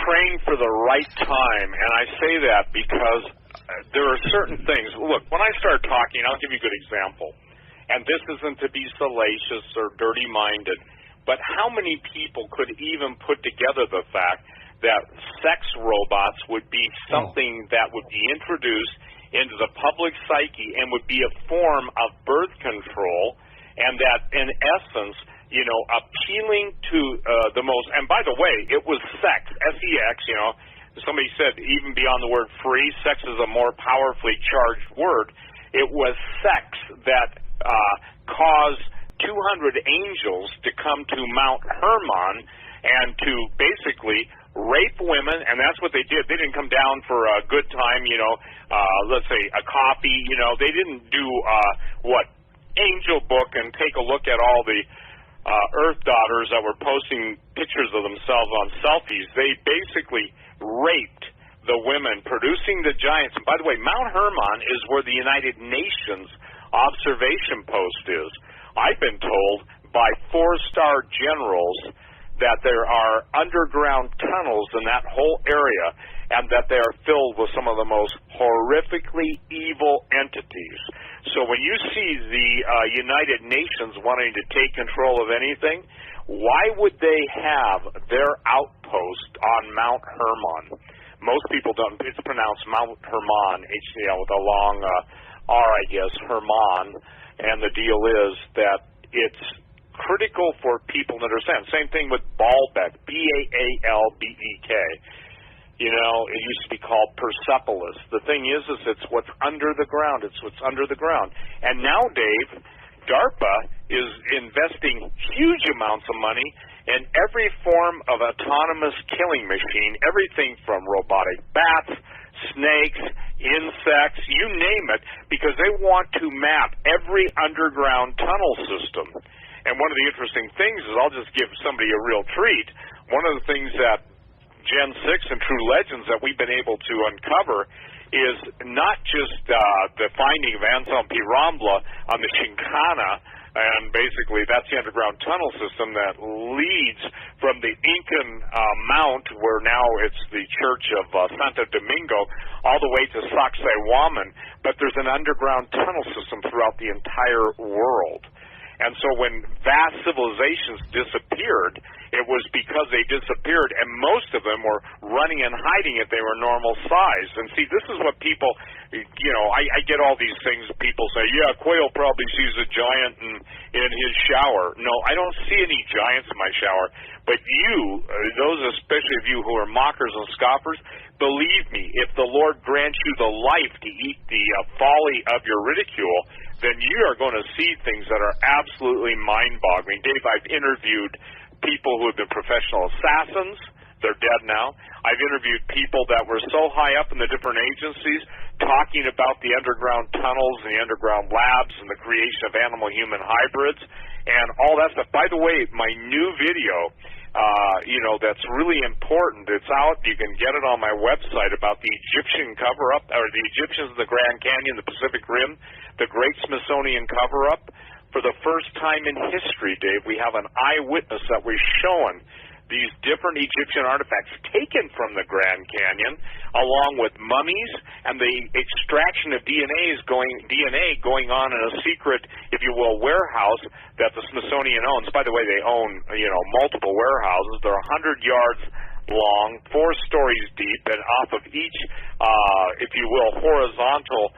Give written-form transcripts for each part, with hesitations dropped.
praying for the right time, and I say that because there are certain things. Look, when I start talking, I'll give you a good example, and this isn't to be salacious or dirty-minded, but how many people could even put together the fact that sex robots would be something that would be introduced into the public psyche and would be a form of birth control, and that, in essence, appealing to the most, and by the way, it was sex, S-E-X, somebody said even beyond the word free, sex is a more powerfully charged word. It was sex that caused 200 angels to come to Mount Hermon and to basically rape women, and that's what they did. They didn't come down for a good time, let's say a coffee, they didn't do Angel Book and take a look at all the Earth daughters that were posting pictures of themselves on selfies. They basically raped the women, producing the giants. And by the way, Mount Hermon is where the United Nations observation post is. I've been told by 4-star generals that there are underground tunnels in that whole area, and that they are filled with some of the most horrifically evil entities. So when you see the United Nations wanting to take control of anything, why would they have their outpost on Mount Hermon? Most people don't. It's pronounced Mount Hermon, with a long R, I guess, Hermon. And the deal is that it's critical for people to understand. Same thing with Baalbek, B-A-A-L-B-E-K. It used to be called Persepolis. The thing is it's what's under the ground. It's what's under the ground. And now, Dave, DARPA is investing huge amounts of money in every form of autonomous killing machine, everything from robotic bats, snakes, insects, you name it, because they want to map every underground tunnel system. And one of the interesting things is, I'll just give somebody a real treat, one of the things that Gen 6 and True Legends that we've been able to uncover is not just the finding of Anselm P. Rambla on the Chincana, and basically that's the underground tunnel system that leads from the Incan Mount, where now it's the Church of Santo Domingo, all the way to Sacsayhuaman, but there's an underground tunnel system throughout the entire world. And so when vast civilizations disappeared, it was because they disappeared, and most of them were running and hiding if they were normal size. And see, this is what people, I get all these things. People say, yeah, Quayle probably sees a giant in his shower. No, I don't see any giants in my shower. But you, those especially of you who are mockers and scoffers, believe me, if the Lord grants you the life to eat the folly of your ridicule, then you are going to see things that are absolutely mind-boggling. Dave, I've interviewed people who have been professional assassins. They're dead now. I've interviewed people that were so high up in the different agencies talking about the underground tunnels and the underground labs and the creation of animal-human hybrids and all that stuff. By the way, my new video, that's really important. It's out. You can get it on my website about the Egyptian cover-up, or the Egyptians of the Grand Canyon, the Pacific Rim, the Great Smithsonian cover-up. For the first time in history, Dave, we have an eyewitness that was showing these different Egyptian artifacts taken from the Grand Canyon, along with mummies and the extraction of DNA going on in a secret, if you will, warehouse that the Smithsonian owns. By the way, they own multiple warehouses. They're 100 yards long, 4 stories deep, and off of each, if you will, horizontal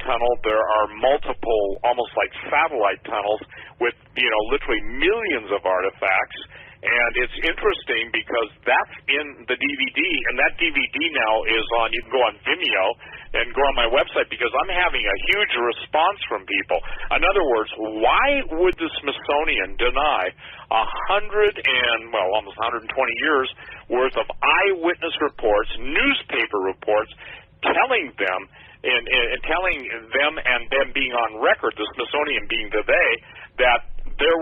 tunnel, there are multiple, almost like satellite tunnels with literally millions of artifacts. And it's interesting because that's in the DVD, and that DVD now is on, you can go on Vimeo and go on my website, because I'm having a huge response from people. In other words, why would the Smithsonian deny almost 120 years worth of eyewitness reports, newspaper reports, telling them and them being on record, the Smithsonian being today, that there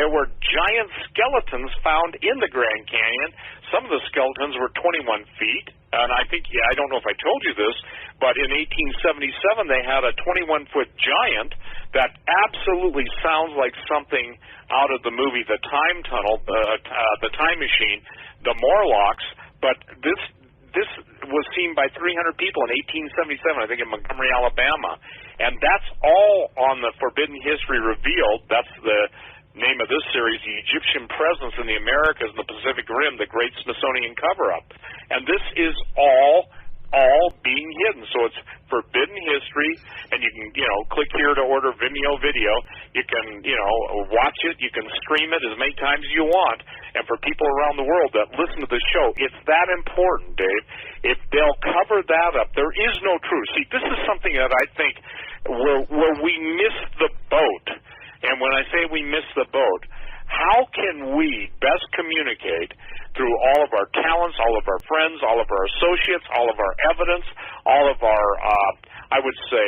were giant skeletons found in the Grand Canyon. Some of the skeletons were 21 feet, and I think, I don't know if I told you this, but in 1877 they had a 21-foot giant that absolutely sounds like something out of the movie The Time Tunnel, The Time Machine. The Morlocks But this was seen by 300 people in 1877, I think, in Montgomery, Alabama. And that's all on the Forbidden History Revealed. That's the name of this series, The Egyptian Presence in the Americas and the Pacific Rim, the Great Smithsonian Cover-Up. And this is all being hidden. So it's forbidden history, and you can, click here to order Vimeo video. You can, watch it. You can stream it as many times as you want. And for people around the world that listen to the show, it's that important, Dave. If they'll cover that up, there is no truth. See, this is something that I think where we miss the boat. And when I say we miss the boat, how can we best communicate through all of our talents, all of our friends, all of our associates, all of our evidence, all of our, I would say,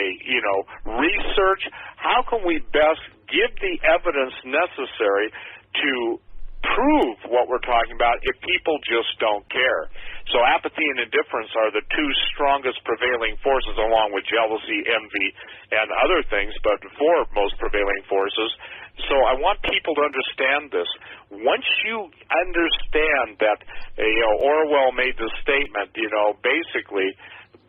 research? How can we best give the evidence necessary to prove what we're talking about if people just don't care? So apathy and indifference are the two strongest prevailing forces, along with jealousy, envy, and other things, but four most prevailing forces. So I want people to understand this. Once you understand that, Orwell made the statement, basically,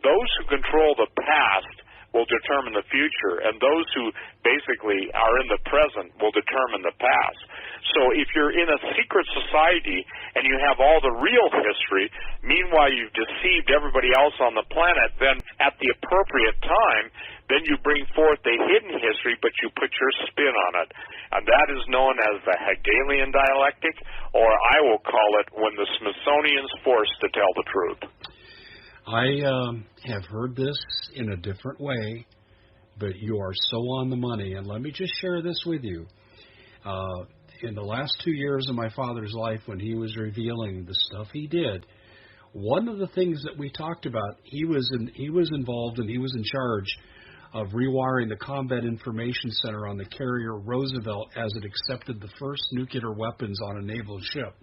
those who control the past will determine the future, and those who basically are in the present will determine the past. So if you're in a secret society and you have all the real history, meanwhile you've deceived everybody else on the planet, then at the appropriate time, then you bring forth the hidden history, but you put your spin on it. And that is known as the Hegelian dialectic, or I will call it when the Smithsonian's forced to tell the truth. I have heard this in a different way, but you are so on the money. And let me just share this with you. In the last 2 years of my father's life, when he was revealing the stuff he did, one of the things that we talked about, he was involved and he was in charge of rewiring the Combat Information Center on the carrier Roosevelt as it accepted the first nuclear weapons on a naval ship.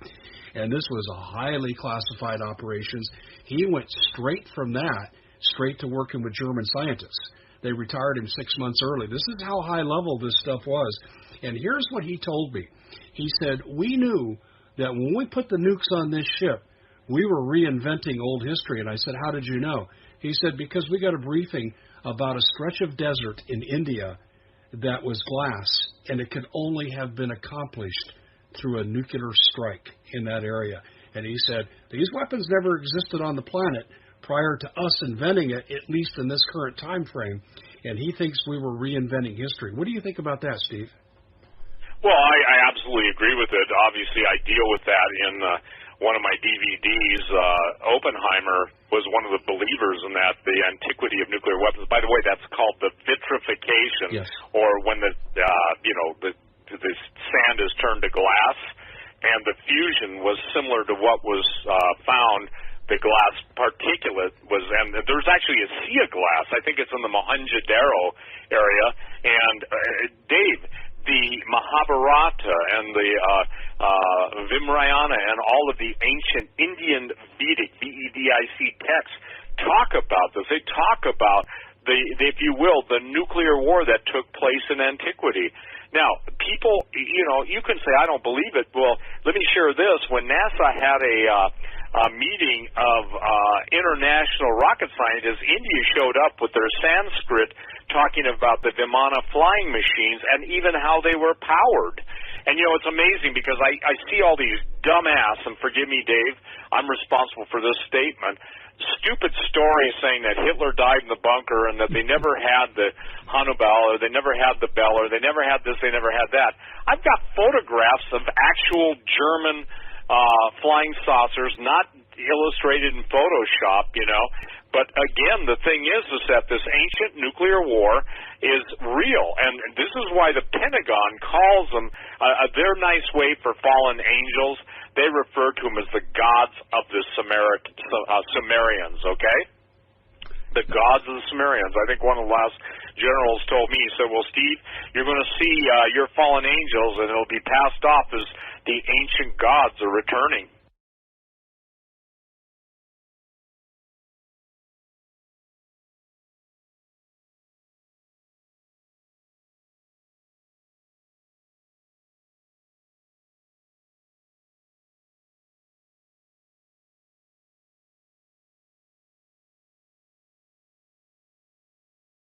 And this was a highly classified operations. He went straight from that, straight to working with German scientists. They retired him 6 months early. This is how high level this stuff was. And here's what he told me. He said, we knew that when we put the nukes on this ship, we were reinventing old history. And I said, how did you know? He said, because we got a briefing about a stretch of desert in India that was glass, and it could only have been accomplished through a nuclear strike in that area. And he said, these weapons never existed on the planet prior to us inventing it, at least in this current time frame. And he thinks we were reinventing history. What do you think about that, Steve? Well, I absolutely agree with it. Obviously, I deal with that in one of my DVDs. Oppenheimer was one of the believers in that, the antiquity of nuclear weapons. By the way, that's called the vitrification, yes, or when the sand is turned to glass, and the fusion was similar to what was found. The glass particulate was, and there's actually a sea of glass. I think it's in the Mohenjo-Daro area. And Dave, the Mahabharata and the Vimrayana and all of the ancient Indian Vedic, V-E-D-I-C texts talk about this. They talk about the, if you will, the nuclear war that took place in antiquity. Now, people, you can say, I don't believe it. Well, let me share this. When NASA had a meeting of international rocket scientists, India showed up with their Sanskrit talking about the Vimana flying machines and even how they were powered. And, it's amazing because I see all these dumbass, and forgive me, Dave, I'm responsible for this statement, stupid stories saying that Hitler died in the bunker and that they never had the Hannibal, or they never had the Bell, or they never had this, they never had that. I've got photographs of actual German flying saucers, not illustrated in Photoshop, But again, the thing is that this ancient nuclear war is real, and this is why the Pentagon calls them their nice way for fallen angels. They refer to them as the gods of the Sumerians, okay? The gods of the Sumerians. I think one of the last generals told me, he said, well, Steve, you're going to see your fallen angels, and it'll be passed off as the ancient gods are returning.